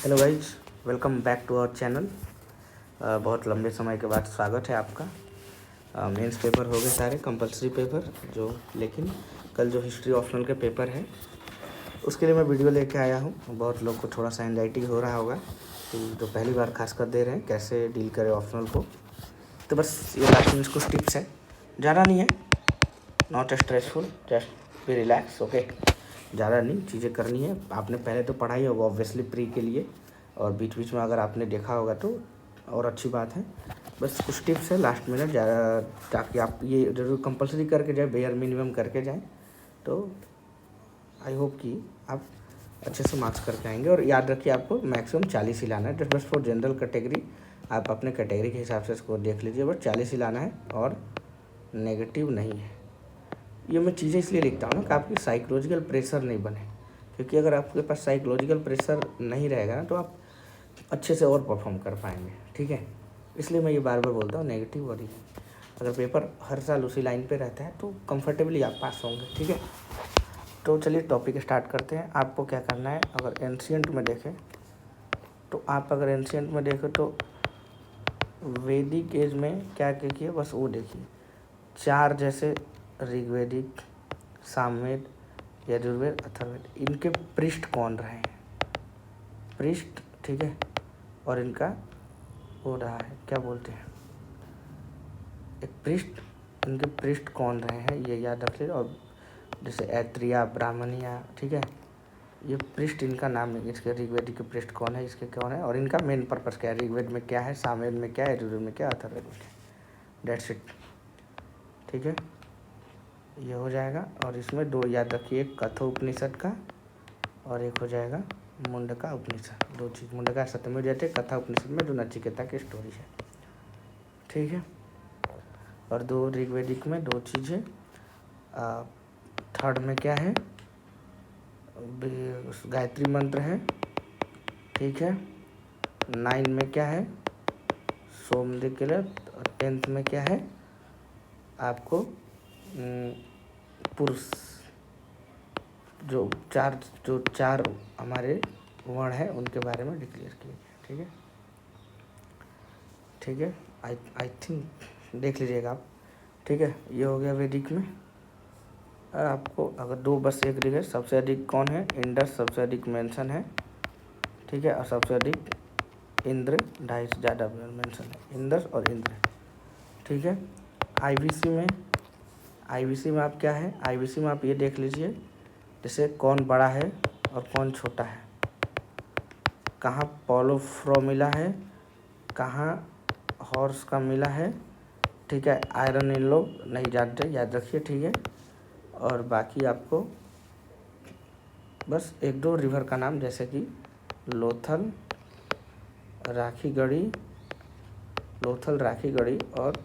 Hello guys, welcome back to our channel. बहुत लंबे समय के बाद स्वागत है आपका। मेंस पेपर हो गए सारे कंपलसरी पेपर लेकिन कल जो हिस्ट्री ऑप्शनल के पेपर है उसके लिए मैं वीडियो लेके आया हूँ। बहुत लोग को थोड़ा सा एंजाइटी हो रहा होगा कि जो पहली बार खास कर दे रहे हैं कैसे डील करें ऑप्शनल को। तो बस ये लास्ट में कुछ टिप्स है, ज़्यादा नहीं है, not stressful, just be relax. Okay, ज़्यादा नहीं, चीज़ें करनी है। आपने पहले तो पढ़ाई होगा ऑब्वियसली प्री के लिए, और बीच बीच में अगर आपने देखा होगा तो और अच्छी बात है। बस कुछ टिप्स है लास्ट मिनट, ज़्यादा, ताकि आप ये जरूर कंपलसरी करके जाए, बेयर मिनिमम करके जाएं तो आई होप कि आप अच्छे से मार्क्स करके आएंगे। और याद रखिए आपको मैक्सिमम 40 ही लाना है, बस फॉर जनरल कैटेगरी। आप अपने कैटेगरी के हिसाब से स्कोर देख लीजिए, बस 40 ही लाना है और नेगेटिव नहीं है। ये मैं चीज़ें इसलिए लिखता हूँ ना कि आपकी साइकोलॉजिकल प्रेशर नहीं बने, क्योंकि अगर आपके पास साइकोलॉजिकल प्रेशर नहीं रहेगा ना तो आप अच्छे से और परफॉर्म कर पाएंगे। ठीक है, इसलिए मैं ये बार बार बोलता हूँ नेगेटिव। और अगर पेपर हर साल उसी लाइन पे रहता है तो कंफर्टेबली आप पास होंगे। ठीक है, तो चलिए टॉपिक स्टार्ट करते हैं। आपको क्या करना है, अगर एंशिएंट में देखें तो वैदिक एज में क्या देखिए, बस वो देखिए, चार जैसे ऋग्वेदिक, सामवेद, यजुर्वेद, अथर्ववेद, इनके पृष्ठ कौन रहे हैं, पृष्ठ। ठीक है, और इनका हो रहा है क्या बोलते हैं, एक पृष्ठ, इनके पृष्ठ कौन रहे हैं ये याद रख लीजिए। और जैसे ऐत्रिया, ब्राह्मणिया, ठीक है, ये पृष्ठ इनका नाम है। इसके ऋग्वेद के पृष्ठ कौन है, इसके कौन है, और इनका मेन पर्पस क्या है, ऋग्वेद में क्या है, सामवेद में क्या है, यजुर्वेद में क्या, अथर्ववेद में क्या, डेट्स इट। ठीक है, ये हो जाएगा। और इसमें दो याद रखिए, एक कठोपनिषद का और एक हो जाएगा मुंडका उपनिषद। दो चीज़, मुंडका सत्यमेव जयते, कथा उपनिषद में जो नचिकेता की स्टोरी है। ठीक है, और दो ऋग्वेदिक में दो चीज़ें। थर्ड में क्या है, गायत्री मंत्र है। ठीक है, 9 में क्या है, सोमदेव के लिए। और 10th में क्या है आपको, पुरुष, जो चार हमारे वर्ण है उनके बारे में डिक्लेयर किए गए। ठीक है, ठीक है, आई थिंक देख लीजिएगा आप। ठीक है, ये हो गया वैदिक में। आपको अगर दो बस एक ऋग है, सबसे अधिक कौन है, इंद्र सबसे अधिक मेंशन है। ठीक है, और सबसे अधिक इंद्र, 2.5 से ज़्यादा मेंशन है, इंद्र और इंद्र। ठीक है, आईवीसी में आप क्या है, आईवीसी में आप ये देख लीजिए, जैसे कौन बड़ा है और कौन छोटा है, कहाँ पोलो फ्रो मिला है, कहाँ हॉर्स का मिला है। ठीक है, आयरन इन लोग नहीं जानते, याद रखिए। ठीक है, और बाकी आपको बस एक दो रिवर का नाम, जैसे कि लोथल, राखीगढ़ी, और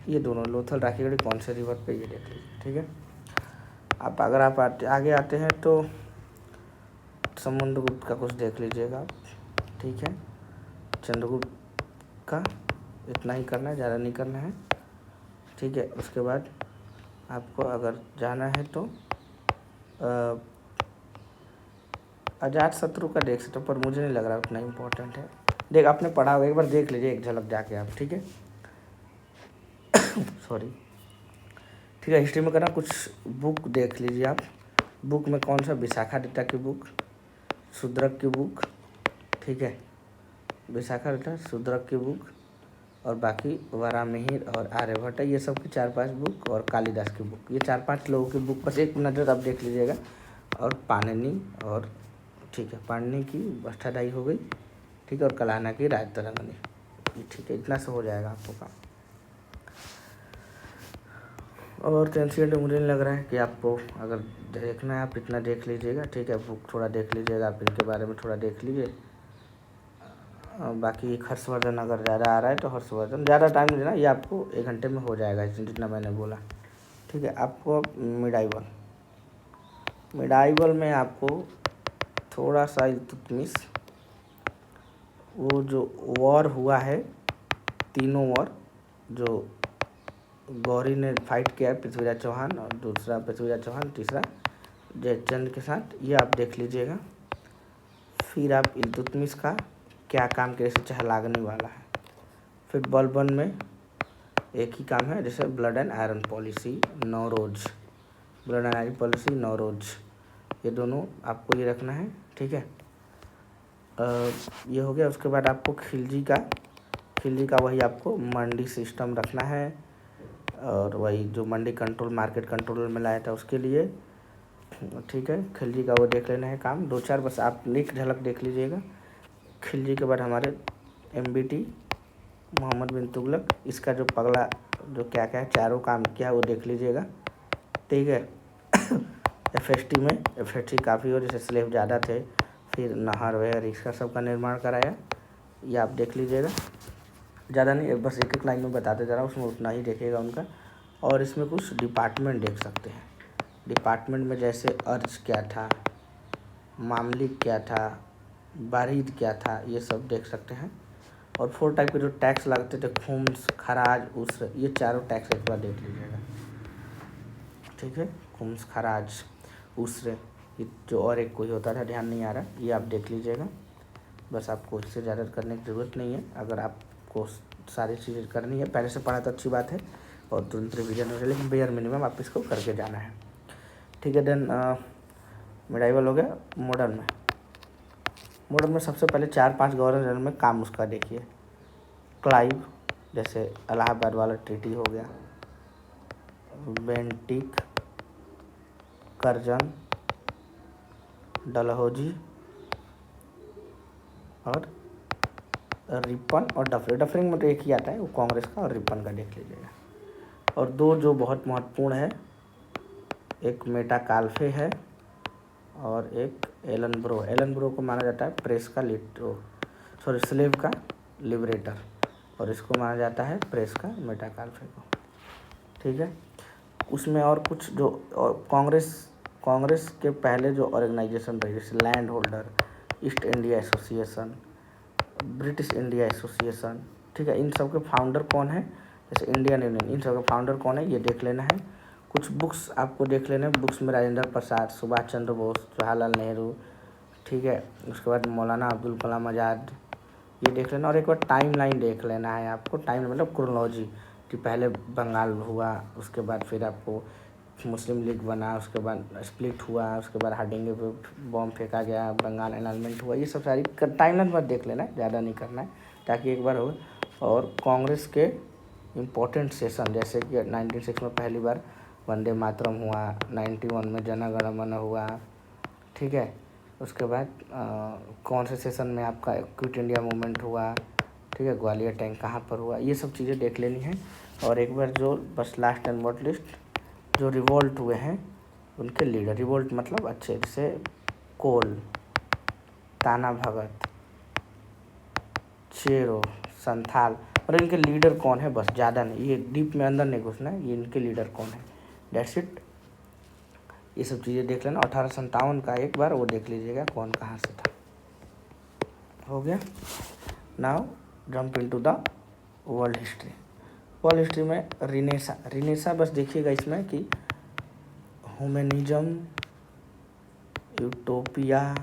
ये दोनों लोथल राखीगढ़ी कौन से रिवर पे, ये देख लीजिए। ठीक है, अगर आप आगे आते हैं तो समुद्रगुप्त का कुछ देख लीजिएगा आप। ठीक है, चंद्रगुप्त का इतना ही करना है, ज़्यादा नहीं करना है। ठीक है, उसके बाद आपको अगर जाना है तो अजातशत्रु का देख सकते हो, पर मुझे नहीं लग रहा उतना इम्पोर्टेंट है। आपने पढ़ा होगा, एक बार देख लीजिए एक झलक जाके आप। ठीक है, सॉरी। ठीक है, हिस्ट्री में करना, कुछ बुक देख लीजिए आप। बुक में कौन सा, विशाखादित्य की बुक, शूद्रक की बुक। ठीक है, विशाखादित्य, शूद्रक की बुक, और बाकी वराहमिहिर और आर्यभट्ट, ये सब की 4-5 बुक, और कालिदास की बुक, ये 4-5 लोगों की बुक बस एक नज़र आप देख लीजिएगा। और पाणिनि, और ठीक है, पाणिनि की अष्टाध्यायी हो गई। ठीक है, और कलाना की राजतरंगिणी। ठीक है, इतना से हो जाएगा आपको काम। और एंशिएंट मुझे नहीं लग रहा है कि आपको अगर देखना है, आप इतना देख लीजिएगा। ठीक है, बुक थोड़ा देख लीजिएगा आप, इनके बारे में थोड़ा देख लीजिए। बाकी एक हर्षवर्धन अगर ज़्यादा आ रहा है तो हर्षवर्धन, ज़्यादा टाइम नहीं देना, ये आपको 1 घंटे में हो जाएगा जितना मैंने बोला। ठीक है, आपको मिडाइवल में आपको थोड़ा सा इल्तुतमिश, वो जो वॉर हुआ है, तीनों वॉर जो गौरी ने फाइट किया है, पृथ्वीराज चौहान, और दूसरा पृथ्वीराज चौहान, तीसरा जयचंद के साथ, ये आप देख लीजिएगा। फिर आप इल्तुतमिश का क्या काम कैसे चहलागने वाला है। फिर बलबन में एक ही काम है, जैसे blood and iron policy, Nowruz, blood and iron policy, Nowruz, ये दोनों आपको ये रखना है। ठीक है, ये हो गया। उसके बाद आपको खिलजी का वही आपको मंडी सिस्टम रखना है, और वही जो मंडी कंट्रोल, मार्केट कंट्रोल में लाया था उसके लिए। ठीक है, खिलजी का वो देख लेना है काम, 2-4 बस आप एक झलक देख लीजिएगा। खिलजी के बाद हमारे MBT मोहम्मद बिन तुगलक, इसका जो पगला जो क्या क्या है चारों काम किया वो देख लीजिएगा। ठीक है। FST में FST काफ़ी हो, जैसे स्लेव ज़्यादा थे, फिर नहर वहर इसका सबका निर्माण कराया, ये आप देख लीजिएगा। ज़्यादा नहीं, बस एक लाइन में बताते जा रहा हूँ, उसमें उतना ही देखिएगा उनका। और इसमें कुछ डिपार्टमेंट देख सकते हैं। डिपार्टमेंट में जैसे अर्ज क्या था, मामलिक क्या था, बारीद क्या था, ये सब देख सकते हैं। और 4 टाइप के जो टैक्स लगते थे, खुम्स, खराज, उस्र, ये चारों टैक्स एक बार देख लीजिएगा। ठीक है, खुम्स, खराज, उस्र, ये जो और एक कोई होता था ध्यान नहीं आ रहा, ये आप देख लीजिएगा। बस आपको इससे ज़्यादा करने की ज़रूरत नहीं है। अगर आपको सारी चीज़ें करनी है, पहले से पढ़ा तो अच्छी बात है और तुरंत रिवीजन हो जाए, लेकिन बेयर मिनिमम आप इसको करके जाना है। ठीक है, देन मिडाइवल हो गया। मॉडर्न में सबसे पहले 4-5 गवर्नर जनरल में काम उसका देखिए। क्लाइव, जैसे इलाहाबाद वाला ट्रीटी हो गया, बेंटिक, करजन, डलहौजी और रिपन और डफरिंग में तो एक ही आता है, वो कांग्रेस का, और रिपन का देख लीजिएगा। और 2 जो बहुत महत्वपूर्ण है, एक मेटाकाल्फे है और एक एलन ब्रो को माना जाता है प्रेस का स्लेव का लिबरेटर, और इसको माना जाता है प्रेस का मेटाकाल्फे को। ठीक है, उसमें और कुछ जो कांग्रेस के पहले जो ऑर्गेनाइजेशन रही, जैसे land holder, east India association, British India association. ठीक है, इन सब के फाउंडर कौन है, जैसे इंडियन यूनियन, इन सब के फाउंडर कौन है ये देख लेना है। कुछ बुक्स आपको देख लेना है, बुक्स में राजेंद्र प्रसाद, सुभाष चंद्र बोस, जवाहरलाल नेहरू। ठीक है, उसके बाद मौलाना अब्दुल कलाम आज़ाद, ये देख लेना। और एक बार टाइम लाइन देख लेना है आपको, टाइम मतलब क्रोनोलॉजी, कि पहले बंगाल हुआ, उसके बाद फिर आपको मुस्लिम लीग बना, उसके बाद स्प्लिट हुआ, उसके बाद हार्डिंगे पे बॉम्ब फेंका गया, बंगाल एनालमेंट हुआ, ये सब सारी टाइमलाइन पर देख लेना है, ज़्यादा नहीं करना है, ताकि एक बार हो। और कांग्रेस के इम्पोर्टेंट सेशन, जैसे कि 1906 में पहली बार वंदे मातरम हुआ, 91 में जन गण मन हुआ। ठीक है, उसके बाद कौन से सेशन में आपका क्विट इंडिया मूवमेंट हुआ। ठीक है, ग्वालियर टैंक कहाँ पर हुआ, ये सब चीज़ें देख लेनी है। और एक बार जो बस लास्ट एंड नॉट लिस्ट, जो रिवोल्ट हुए हैं उनके लीडर, रिवोल्ट मतलब अच्छे, जैसे कोल, ताना भगत, चेरो, संथाल, और इनके लीडर कौन है, बस ज़्यादा नहीं, ये डीप में अंदर नहीं घुसना है, ये इनके लीडर कौन है, डेट्स इट। ये सब चीज़ें देख लेना। 1857 का एक बार वो देख लीजिएगा कौन कहाँ से था। हो गया। Now jump into the world history. World history में रिनेसा बस देखिएगा इसमें कि ह्यूमनिज्म, यूटोपिया,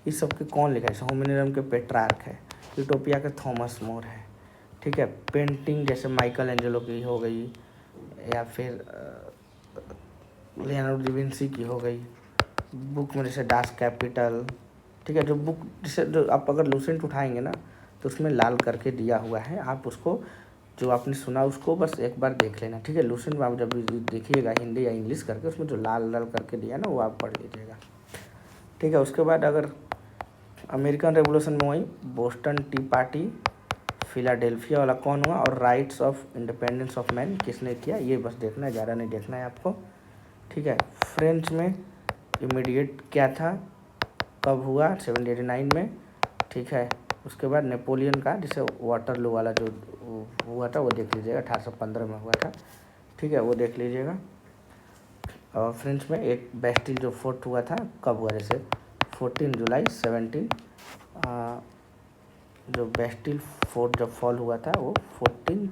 इस सब के कौन लिखा है। ह्यूमनिज्म के पेट्रार्क है, यूटोपिया के थॉमस मोर है। ठीक है, पेंटिंग जैसे माइकल एंजेलो की हो गई, या फिर लियोनार्डो दा विंची की हो गई। बुक में जैसे डास कैपिटल। ठीक है, जो बुक जैसे जो आप अगर लूसेंट उठाएंगे ना, तो उसमें लाल करके दिया हुआ है, आप उसको जो आपने सुना उसको बस एक बार देख लेना। ठीक है, लूसेंट में आप जब भी देखिएगा हिंदी या इंग्लिश करके, उसमें जो लाल लाल करके दिया ना वो आप पढ़ लीजिएगा। ठीक है, उसके बाद अगर अमेरिकन रेवोल्यूशन में वही बोस्टन टी पार्टी, फिलाडेल्फिया वाला कौन हुआ, और rights of independence of man किसने किया, ये बस देखना है, ज़्यादा नहीं देखना है आपको। ठीक है, फ्रेंच में इमीडिएट क्या था, कब हुआ, 1789 में। ठीक है, उसके बाद नेपोलियन का जैसे वाटरलू वाला जो हुआ था वो देख लीजिएगा, 1815 में हुआ था। ठीक है, वो देख लीजिएगा। और फ्रेंच में एक बेस्टिल जो फोर्ट हुआ था कब हुआ, जैसे 14 जुलाई 17 जो बेस्टिल फोर्ट जब फॉल हुआ था वो 14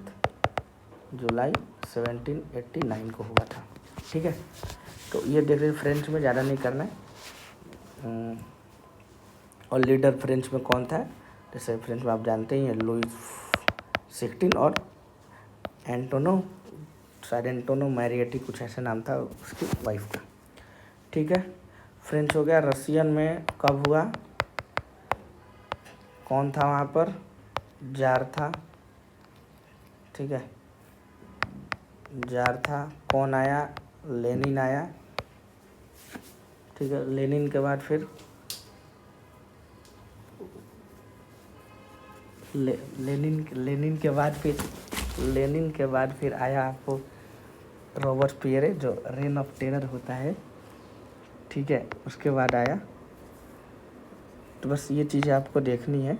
जुलाई 1789 को हुआ था। ठीक है, तो ये देख लीजिए, फ्रेंच में ज़्यादा नहीं करना है। और लीडर फ्रेंच में कौन था, जैसे फ्रेंच में आप जानते ही हैं लुइस 16 और एंटोनो, शायद एंटोनो मैरियटी कुछ ऐसे नाम था उसकी वाइफ का। ठीक है, फ्रेंच हो गया। रशियन में कब हुआ, कौन था वहाँ पर, जार था। ठीक है, जार था। कौन आया, लेनिन आया। ठीक है, लेनिन के बाद फिर लेनिन के बाद फिर आया आपको रॉबर्टस्पियर, जो रेन ऑफ टेरर होता है। ठीक है, उसके बाद आया। तो बस ये चीज़ें आपको देखनी है।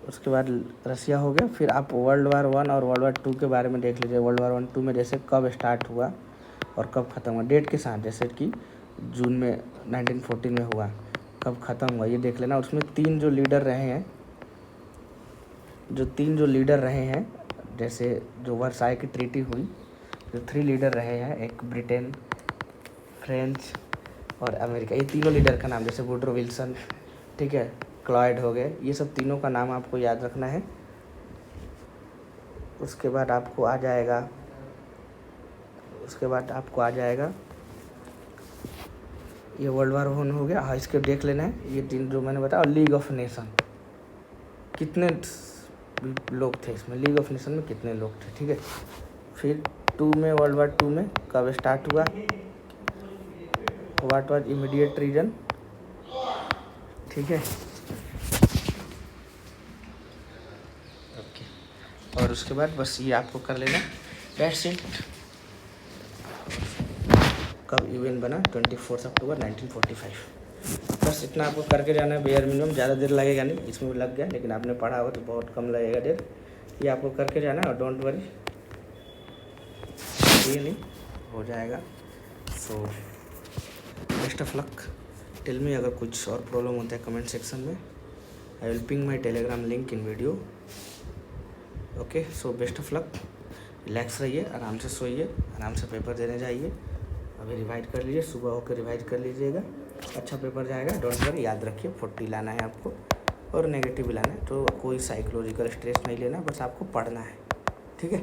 उसके बाद रसिया हो गया। फिर आप वर्ल्ड वार 1 और वर्ल्ड वार 2 के बारे में देख लीजिए। वर्ल्ड वार 1-2 में जैसे कब स्टार्ट हुआ और कब ख़त्म हुआ, डेट के साथ, जैसे कि जून में 1914 में हुआ, कब ख़त्म हुआ ये देख लेना। उसमें तीन जो लीडर रहे हैं, जैसे जो वर्साई की ट्रीटी हुई, जो 3 लीडर रहे हैं, एक ब्रिटेन, फ्रेंच और अमेरिका, ये तीनों लीडर का नाम, जैसे वुडरो विल्सन, ठीक है, क्लॉयड हो गए, ये सब तीनों का नाम आपको याद रखना है। उसके बाद आपको आ जाएगा ये वर्ल्ड वार 1 हो गया। हाँ, इसके देख लेना है ये तीन जो मैंने बताया। लीग ऑफ नेशन, कितने लोग थे इसमें, लीग ऑफ नेशन में कितने लोग थे। ठीक है, फिर वर्ल्ड वार 2 में कब स्टार्ट हुआ, व्हाट वाज इमीडिएट रीजन। ठीक है, ओके। और उसके बाद बस ये आपको कर लेना, दैट्स इट। कब यूएन बना, 24 अक्टूबर 1945। बस इतना आपको करके जाना है, बेयर मिनिमम। ज़्यादा देर लगेगा नहीं, इसमें भी लग गया, लेकिन आपने पढ़ा हो तो बहुत कम लगेगा देर। ये आपको करके जाना है और डोंट वरी, ये नहीं हो जाएगा। So best of luck. Tell me अगर कुछ और प्रॉब्लम होता है कमेंट सेक्शन में। I will ping my Telegram link in video. Okay, so best of luck. Relax रहिए, आराम से सोइए, आराम से पेपर देने जाइए। अभी रिवाइज कर लीजिए, सुबह होकर रिवाइज कर लीजिएगा, अच्छा पेपर जाएगा। डोंट वरी, याद रखिए 40 लाना है आपको और नेगेटिव भी लाना है। तो कोई साइकोलॉजिकल स्ट्रेस नहीं लेना, बस आपको पढ़ना है। ठीक है,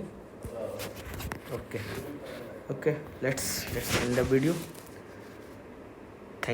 okay, let's end the video.